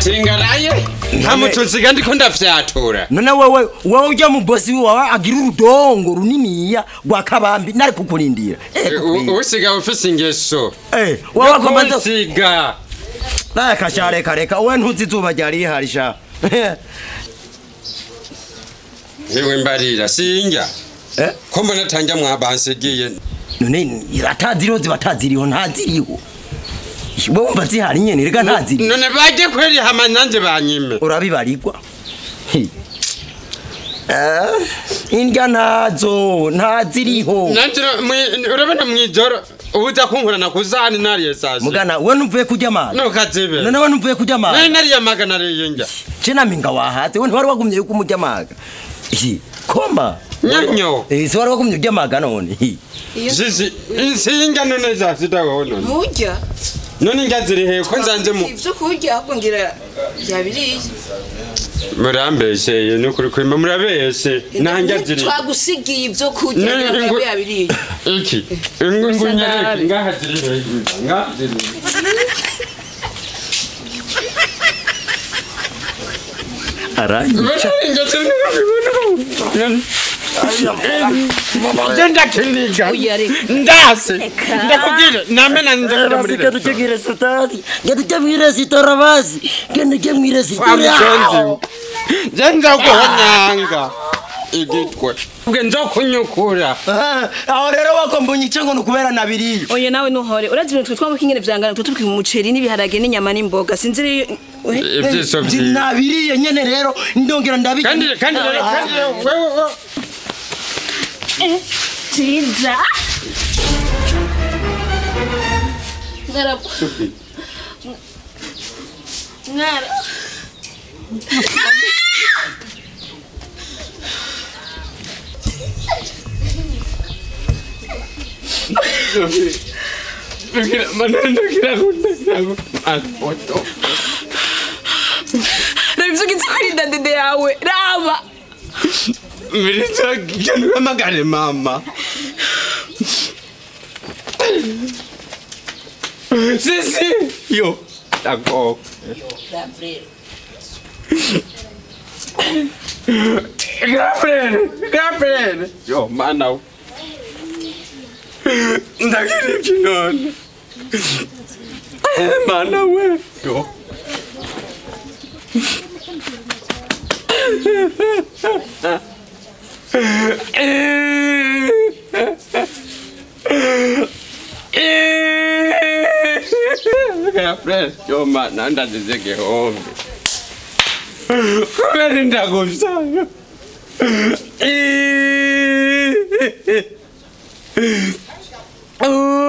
Singaraye ntamutunziga ndiko ndavyatura none wewe ujya mu bosi wawe agira urudongo runiniya rwa kabambi nari kukurindira usiga ufise ingeso wawe akomanza usiga na kashare kareka we ntuzi zuba ryari harisha yewe mbarira sinjya ko mbona tanja mwabansegiye none irataziriho zibataziriho ntaziriho bomba zihari nyene rega ntaziri none baje kweri hama nanze banyime urabibarigwa indya ntaziriho nanjye urabona mwijoro ubuza kunkurana kuzani nariye sasa mugana we numvuye kujya amaga no kazibe none we numvuye kujya amaga nariye amaga nariye njya cina minga wahatse we ntwari wagumye yuko umujya amaga koma nyanyo so wari wagumye ujya amaga none zizi insinga none za sitaho none mujya none ngaziri he ko nzanze mu ivyo kurya ahubwo ngira byabiriye murambesheye no kuri kwima murabeshe nanjye aziri twagusigiye ivyo kurya byabiriye iki ngunya ngahaziri he ngahaziri arayi Jenda kiniga ndase ndakubwira namena ndakubwira muri rero tugire sitati ngatujye sitora basi gende mwire sitora jenda ko nyanga igitwe ubwe nzokunyukura aho rero wakombunye icyo ngo kubera nabiri oye nawe nuhore urazi ibintu twaba kingene vyangana tutubika umuceri n'ibiharage n'inyama n'imboga sinziri ibyiso byi nabiriye nyene rero ndongera ndabika kandi wewe Tiza. Ngara. Ngara. Kira foto. Revisa que tsikurinda ndende yawe. Raba. Mirisa gyanura magare mama. Sisi yo tako. Gabriel. Yo mana. Ndakiri kinona. Mana we. Yo. Gabriel, yo mana ndazizeke hombe. Kubera ndagusanga. Oh